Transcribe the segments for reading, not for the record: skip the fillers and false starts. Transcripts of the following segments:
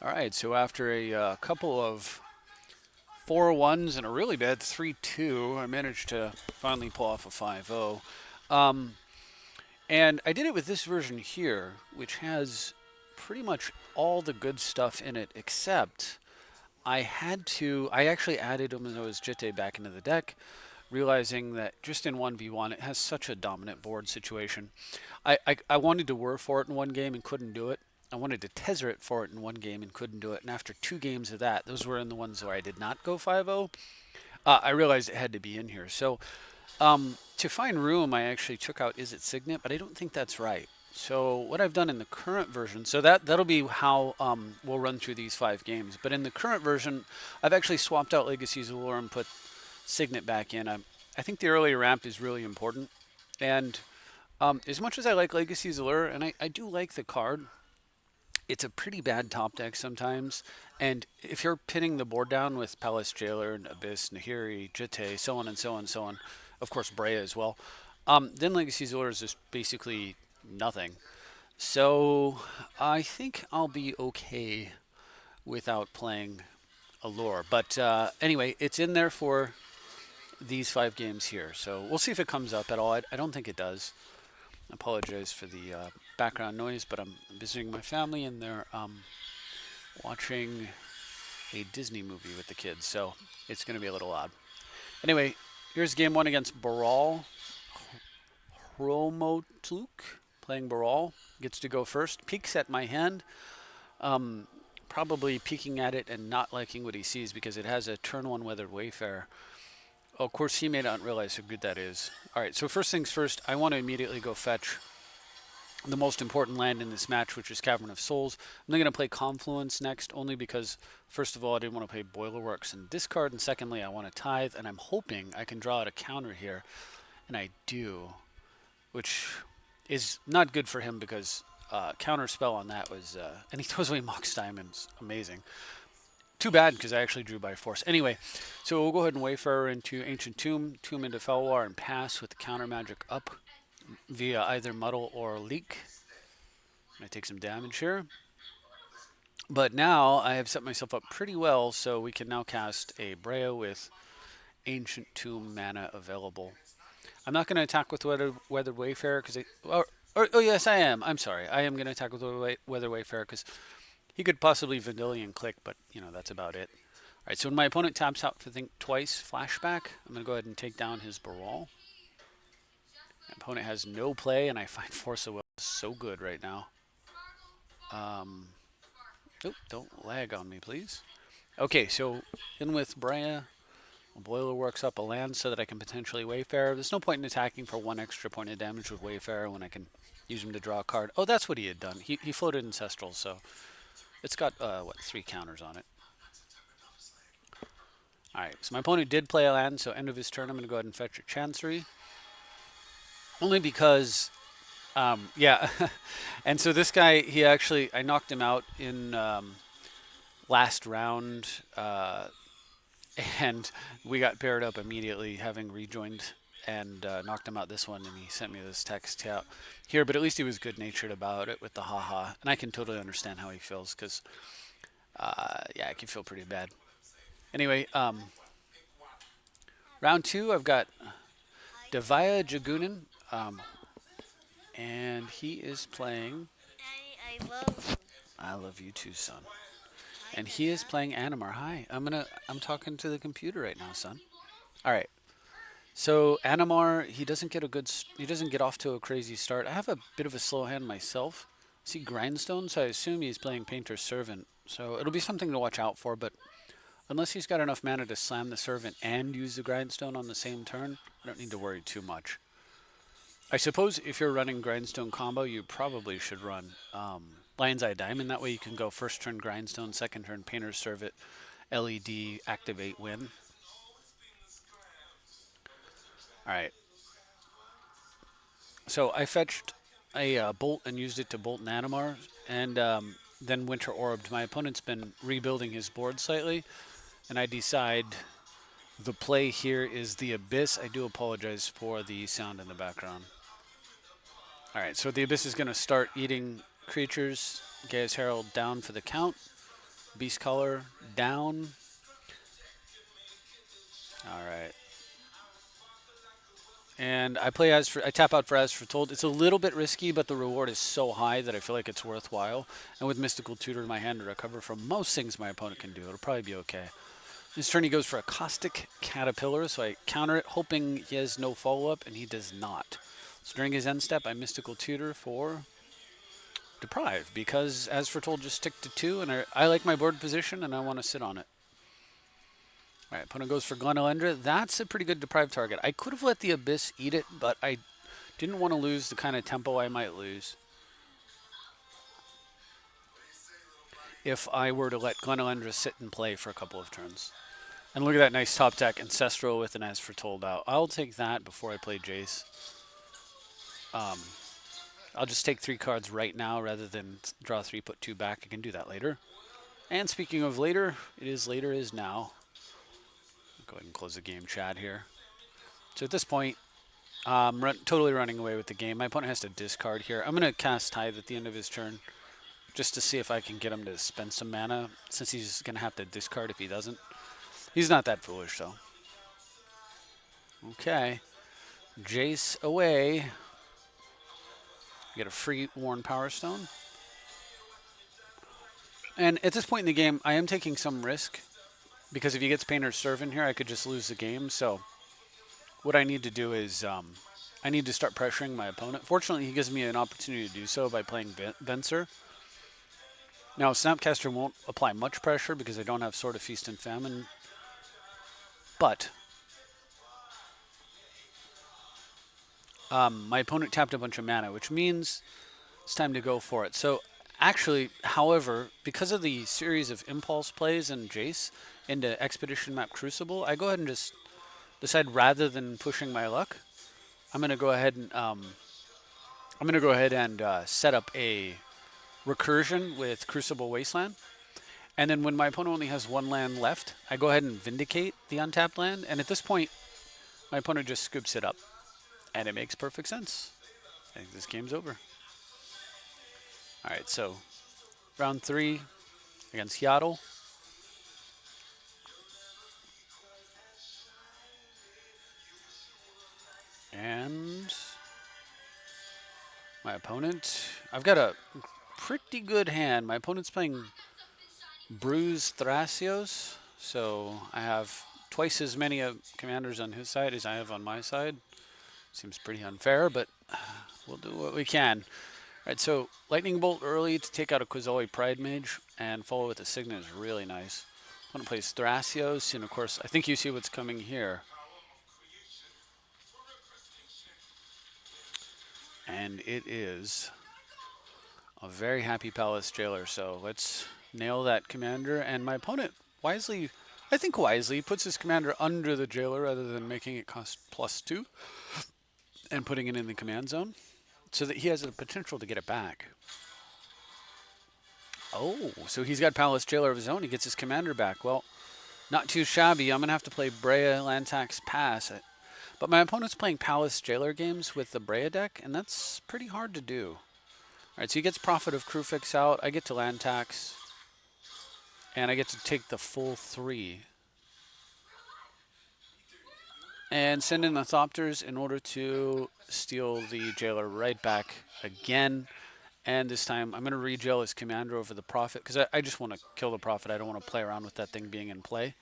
All right, so after a couple of 4-1s and a really bad 3-2, I managed to finally pull off a 5-0. Um, and I did it with this version here, which has pretty much all the good stuff in it, except I actually added Umino's Jitte back into the deck, realizing that just in 1v1, it has such a dominant board situation. I wanted to whir for it in one game and couldn't do it. I wanted to Tezer it for it in one game and couldn't do it. And after two games of that, those were in the ones where I did not go 5-0. I realized it had to be in here. So to find room, I actually took out Is It Signet, but I don't think that's right. So what I've done in the current version, so that'll be how we'll run through these 5 games. But in the current version, I've actually swapped out Legacies of Lore and put Signet back in. I think the early ramp is really important. And as much as I like Legacy's Allure, and I do like the card, it's a pretty bad top deck sometimes. And if you're pinning the board down with Palace Jailer and Abyss, Nahiri, Jitte, so on and so on, so on, of course Breya as well, then Legacy's Allure is just basically nothing. So I think I'll be okay without playing Allure. But anyway, it's in there for these 5 games here. So we'll see if it comes up at all. I don't think it does. I apologize for the background noise, but I'm visiting my family and they're watching a Disney movie with the kids, so it's going to be a little odd. Anyway, here's game one against Baral. Hromotluk playing Baral gets to go first. Peeks at my hand, um, probably peeking at it and not liking what he sees because it has a turn one Weathered Wayfarer. Of course, he may not realize how good that is. All right, so first things first, I want to immediately go fetch the most important land in this match, which is Cavern of Souls. I'm going to play Confluence next, only because, first of all, I didn't want to play Boilerworks and discard, and secondly, I want to Tithe, and I'm hoping I can draw out a counter here, and I do, which is not good for him because counter spell on that was, and he throws away Mox Diamonds, amazing. Too bad because I actually drew by force. Anyway, so we'll go ahead and Wayfarer into Ancient Tomb, Tomb into Felwar, and pass with the counter magic up via either Muddle or Leak. I take some damage here. But now I have set myself up pretty well, so we can now cast a Breya with Ancient Tomb mana available. I'm not going to attack with Weathered Wayfarer because oh yes, I am. I'm sorry. I am going to attack with Weathered Wayfarer because he could possibly Vendilion Click, but that's about it. All right, so when my opponent taps out for think twice flashback, I'm going to go ahead and take down his Baral. My opponent has no play, and I find Force of Will so good right now. Oh, don't lag on me, please. Okay, so in with Breya. Boiler works up a land so that I can potentially Wayfarer. There's no point in attacking for one extra point of damage with Wayfarer when I can use him to draw a card. Oh, that's what he had done. He floated Ancestral, so it's got, 3 counters on it. Alright, so my opponent did play a land, so end of his turn I'm going to go ahead and fetch a Chancery. Only because, yeah. And so this guy, I knocked him out in last round, and we got paired up immediately, having rejoined and knocked him out this one, and he sent me this text out here, but at least he was good-natured about it with the haha, and I can totally understand how he feels, because, yeah, I can feel pretty bad. Anyway, round 2, I've got Devaya Jagunin, and he is playing... I love you. I love you too, son. Hi, And he is Dada. playing Animar. Hi, I'm talking to the computer right now, son. All right. So Animar, he doesn't get off to a crazy start. I have a bit of a slow hand myself. See Grindstone, so I assume he's playing Painter's Servant. So it'll be something to watch out for, but unless he's got enough mana to slam the Servant and use the Grindstone on the same turn, I don't need to worry too much. I suppose if you're running Grindstone combo, you probably should run Lion's Eye Diamond. That way you can go first turn Grindstone, second turn Painter's Servant, LED, activate, win. All right. So I fetched a bolt and used it to bolt Nanamar, and then Winter Orbed. My opponent's been rebuilding his board slightly, and I decide the play here is the Abyss. I do apologize for the sound in the background. All right, so the Abyss is going to start eating creatures. Gaia's Herald down for the count. Beast color down. All right. And I tap out for as foretold. It's a little bit risky, but the reward is so high that I feel like it's worthwhile. And with Mystical Tutor in my hand to recover from most things my opponent can do, it'll probably be okay. This turn he goes for a Caustic Caterpillar, so I counter it, hoping he has no follow-up, and he does not. So during his end step, I Mystical Tutor for Deprive, because as foretold, just stick to 2, and I like my board position, and I want to sit on it. All right, opponent goes for Glenelendra. That's a pretty good Deprive target. I could have let the Abyss eat it, but I didn't want to lose the kind of tempo I might lose if I were to let Glenelendra sit and play for a couple of turns. And look at that nice top deck, Ancestral with an As Foretold out. I'll take that before I play Jace. Um, I'll just take 3 cards right now rather than draw 3, put 2 back. I can do that later. And speaking of later, it is later is now. I'll go ahead and close the game chat here. So at this point, totally running away with the game. My opponent has to discard here. I'm going to cast Tithe at the end of his turn just to see if I can get him to spend some mana, since he's going to have to discard if he doesn't. He's not that foolish, though. Okay. Jace away. Get a free Worn Power Stone. And at this point in the game, I am taking some risk, because if he gets Painter's Servant here, I could just lose the game. So what I need to do is I need to start pressuring my opponent. Fortunately, he gives me an opportunity to do so by playing Venser. Now, Snapcaster won't apply much pressure because I don't have Sword of Feast and Famine, but my opponent tapped a bunch of mana, which means it's time to go for it. So actually, however, because of the series of impulse plays in Jace into Expedition Map Crucible, I go ahead and just decide, rather than pushing my luck, I'm going to go ahead and set up a recursion with Crucible Wasteland. And then when my opponent only has 1 land left, I go ahead and Vindicate the untapped land. And at this point, my opponent just scoops it up. And it makes perfect sense. I think this game's over. All right, so round 3 against Seattle. And my opponent, I've got a pretty good hand. My opponent's playing Bruise Thrasios, so I have twice as many commanders on his side as I have on my side. Seems pretty unfair, but we'll do what we can. All right, so Lightning Bolt early to take out a Quizoli Pride Mage and follow with a Signet is really nice. Opponent plays Thrasios, and of course, I think you see what's coming here. And it is a very happy Palace Jailer, so let's nail that commander. And my opponent wisely, I think wisely, puts his commander under the Jailer rather than making it cost +2 and putting it in the command zone, so that he has the potential to get it back. Oh, so he's got Palace Jailer of his own. He gets his commander back. Well, not too shabby. I'm going to have to play Breya land tax pass. But my opponent's playing Palace Jailer games with the Breya deck, and that's pretty hard to do. All right, so he gets Prophet of Krufix out. I get to land tax, and I get to take the full 3. And send in the Thopters in order to steal the Jailer right back again. And this time, I'm going to rejail his commander over the Prophet, because I just want to kill the Prophet. I don't want to play around with that thing being in play.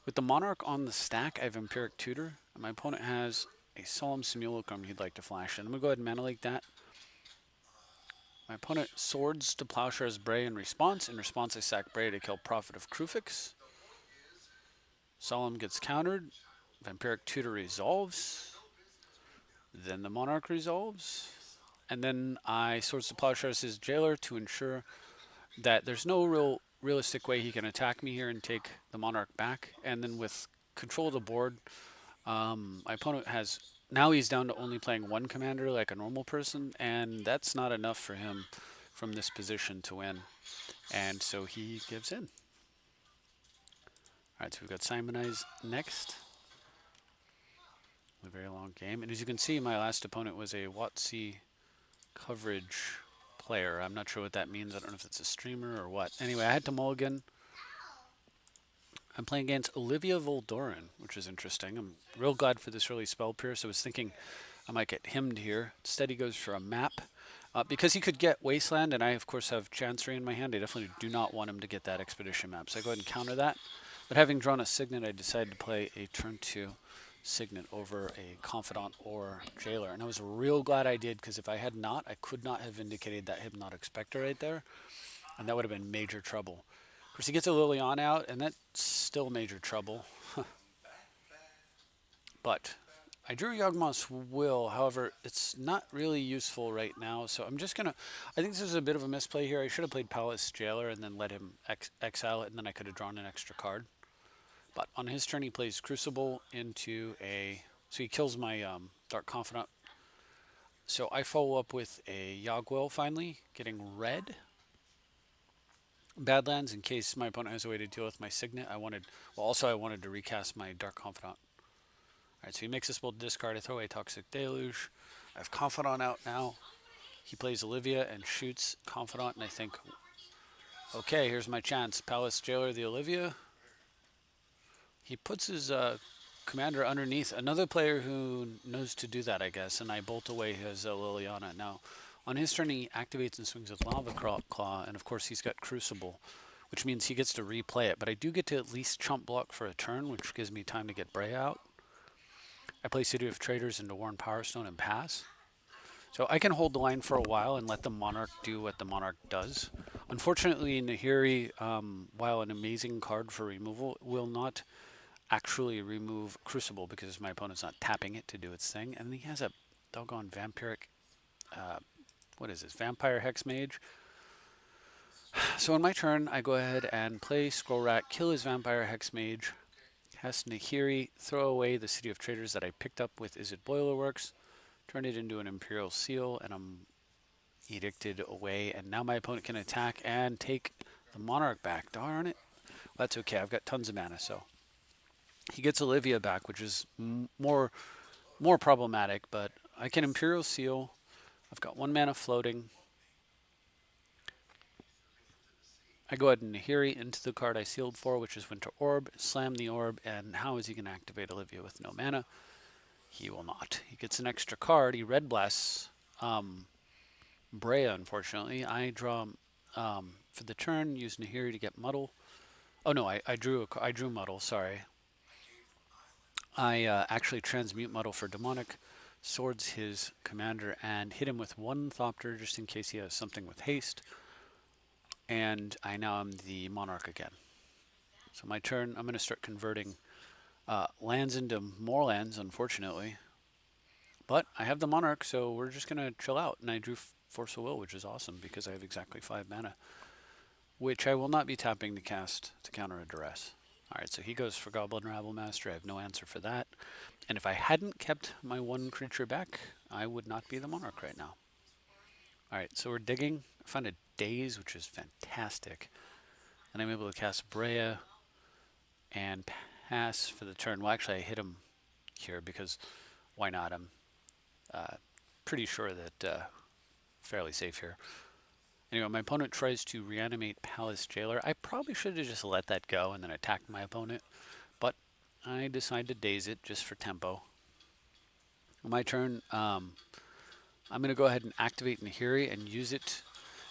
With the Monarch on the stack, I have Empiric Tutor. And my opponent has a Solemn Simulacrum he'd like to flash in. I'm going to go ahead and Mana Lake that. My opponent swords to Plowshare's Breya in response. In response, I sack Breya to kill Prophet of Krufix. Solemn gets countered. Vampiric Tutor resolves. Then the Monarch resolves. And then I Swords to Plowshare's his Jailer to ensure that there's no realistic way he can attack me here and take the Monarch back. And then with control of the board, my opponent has... Now he's down to only playing 1 commander like a normal person, and that's not enough for him from this position to win. And so he gives in. All right, so we've got Simonize next. A very long game. And as you can see, my last opponent was a WotC coverage player. I'm not sure what that means. I don't know if it's a streamer or what. Anyway, I had to mulligan. I'm playing against Olivia Voldorin, which is interesting. I'm real glad for this early spell pierce. I was thinking I might get hymned here. Instead, he goes for a map. Because he could get Wasteland, and I, of course, have Chancery in my hand, I definitely do not want him to get that Expedition map. So I go ahead and counter that. But having drawn a Signet, I decided to play a turn 2 Signet over a Confidant or Jailer. And I was real glad I did, because if I had not, I could not have indicated that Hypnotic Spectre right there, and that would have been major trouble. Of course, he gets a Liliana out, and that's still major trouble. But I drew Yawgmoth's Will, however, it's not really useful right now, so I'm just gonna. I think this is a bit of a misplay here. I should have played Palace Jailer and then let him exile it, and then I could have drawn an extra card. But on his turn, he plays Crucible into a. So he kills my Dark Confidant. So I follow up with a Yawgwill finally, getting red. Badlands in case my opponent has a way to deal with my Signet. Also I wanted to recast my Dark Confidant. Alright, so he makes us both discard. I throw away Toxic Deluge. I have Confidant out now. He plays Olivia and shoots Confidant, and I think, okay, here's my chance. Palace Jailer the Olivia. He puts his commander underneath another player who knows to do that, I guess, and I bolt away his Liliana. Now, on his turn, he activates and swings with Lava Claw, and of course, he's got Crucible, which means he gets to replay it. But I do get to at least chump block for a turn, which gives me time to get Breya out. I play City of Traders into Worn Power Stone and pass. So I can hold the line for a while and let the Monarch do what the Monarch does. Unfortunately, Nahiri, while an amazing card for removal, will not actually remove Crucible because my opponent's not tapping it to do its thing. And he has a doggone vampiric, uh, what is this, Vampire Hex Mage. So on my turn, I go ahead and play Scroll Rat, kill his Vampire Hex Mage, cast Nahiri, throw away the City of Traders that I picked up with Is It Boilerworks, turn it into an Imperial Seal, and I'm edicted away. And now my opponent can attack and take the Monarch back. Darn it. Well, that's okay. I've got tons of mana, so he gets Olivia back, which is more problematic. But I can Imperial Seal. I've got 1 mana floating. I go ahead and Nahiri into the card I sealed for, which is Winter Orb, slam the orb, and how is he going to activate Olivia with no mana? He will not. He gets an extra card. He Red Blasts Breya, unfortunately. I draw for the turn, use Nahiri to get Muddle. Oh no, I drew Muddle, sorry. I actually transmute Muddle for Demonic, swords his commander, and hit him with 1 Thopter just in case he has something with haste. And I now am the Monarch again. So my turn, I'm going to start converting lands into more lands, unfortunately. But I have the Monarch, so we're just going to chill out. And I drew Force of Will, which is awesome because I have exactly 5 mana, which I will not be tapping to cast to counter a Duress. Alright, so he goes for Goblin Rabble Master. I have no answer for that. And if I hadn't kept my 1 creature back, I would not be the Monarch right now. Alright, so we're digging. I found a Daze, which is fantastic. And I'm able to cast Breya and pass for the turn. Well, actually, I hit him here because why not? I'm pretty sure that fairly safe here. Anyway, my opponent tries to reanimate Palace Jailer. I probably should have just let that go and then attacked my opponent, but I decided to daze it just for tempo. On my turn, I'm going to go ahead and activate Nahiri and use it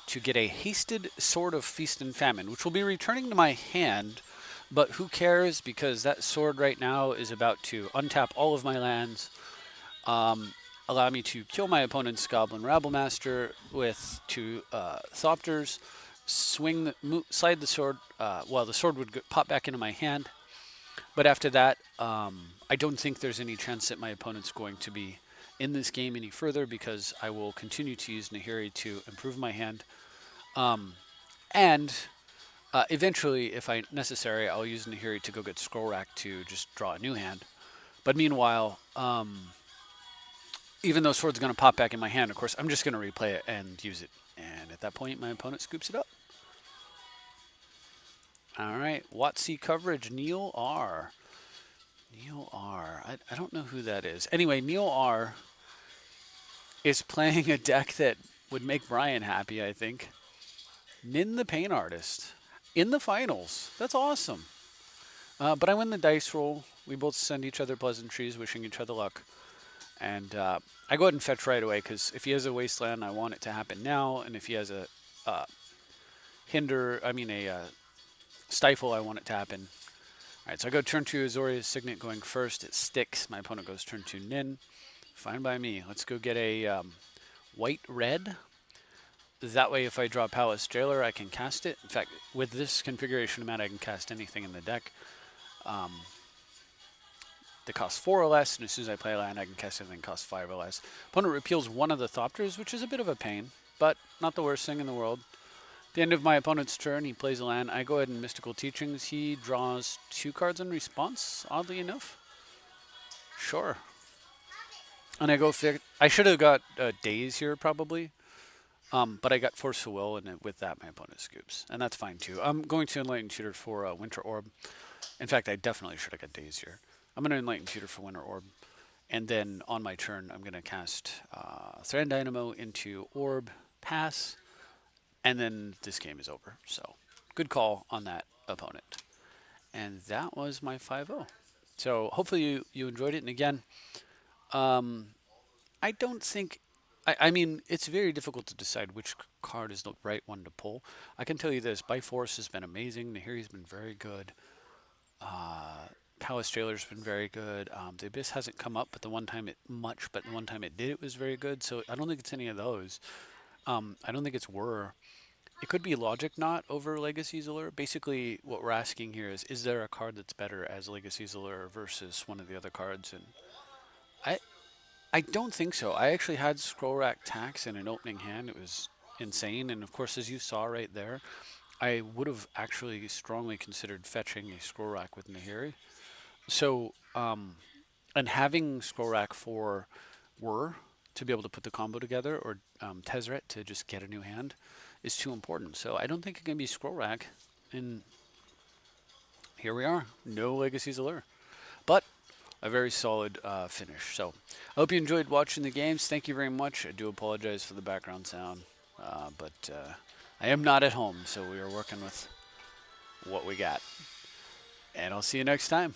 to get a hasted Sword of Feast and Famine, which will be returning to my hand, but who cares because that sword right now is about to untap all of my lands, allow me to kill my opponent's Goblin Rabblemaster with 2 Thopters, slide the sword, well, the sword would pop back into my hand, but after that, I don't think there's any chance that my opponent's going to be in this game any further because I will continue to use Nahiri to improve my hand. And eventually, if I necessary, I'll use Nahiri to go get Scroll Rack to just draw a new hand. But meanwhile, even though Sword's going to pop back in my hand, of course, I'm just going to replay it and use it. And at that point, my opponent scoops it up. All right, Watsy coverage, Neil R. Neil R. I don't know who that is. Anyway, Neil R. is playing a deck that would make Brian happy, I think. Nin the Pain Artist in the finals. That's awesome. But I win the dice roll. We both send each other pleasantries, wishing each other luck. And I go ahead and fetch right away because if he has a wasteland, I want it to happen now. And if he has a uh, stifle, I want it to happen. All right, so I go turn two, Azorius Signet going first. It sticks. My opponent goes turn two, Nin. Fine by me. Let's go get a white red. That way, if I draw Palace Jailer, I can cast it. In fact, with this configuration of mana, I can cast anything in the deck. Um, that costs 4 or less, and as soon as I play a land, I can cast anything that costs 5 or less. Opponent repeals one of the Thopters, which is a bit of a pain, but not the worst thing in the world. At the end of my opponent's turn, he plays a land. I go ahead and Mystical Teachings. He draws 2 cards in response, oddly enough. Sure. And I go I should have got Daze here, probably. But I got Force of Will, and with that, my opponent scoops. And that's fine, too. I'm going to Enlighten Tutor for Winter Orb. In fact, I definitely should have got Daze here. I'm going to Enlighten Tutor for Winter Orb. And then on my turn, I'm going to cast Thran Dynamo into Orb, pass, and then this game is over. So, good call on that opponent. And that was my 5-0. So, hopefully you enjoyed it. And again, um, I don't think. I mean, it's very difficult to decide which card is the right one to pull. I can tell you this: Byforce has been amazing. Nahiri's been very good. Uh, Palace Jailer's been very good. The Abyss hasn't come up, but the one time but the one time it did, it was very good. So I don't think it's any of those. I don't think it's Whir. It could be Logic Knot over Legacy's Allure. Basically, what we're asking here is there a card that's better as Legacy's Allure versus one of the other cards? And I I don't think so. I actually had Scroll Rack Tax in an opening hand. It was insane. And of course, as you saw right there, I would have actually strongly considered fetching a Scroll Rack with Nahiri. So, and having Scroll Rack for Whir to be able to put the combo together, or Tezzeret to just get a new hand, is too important. So I don't think it can be Scroll Rack. And here we are. No Legacy's Allure. But a very solid finish. So I hope you enjoyed watching the games. Thank you very much. I do apologize for the background sound, but I am not at home, so we are working with what we got. And I'll see you next time.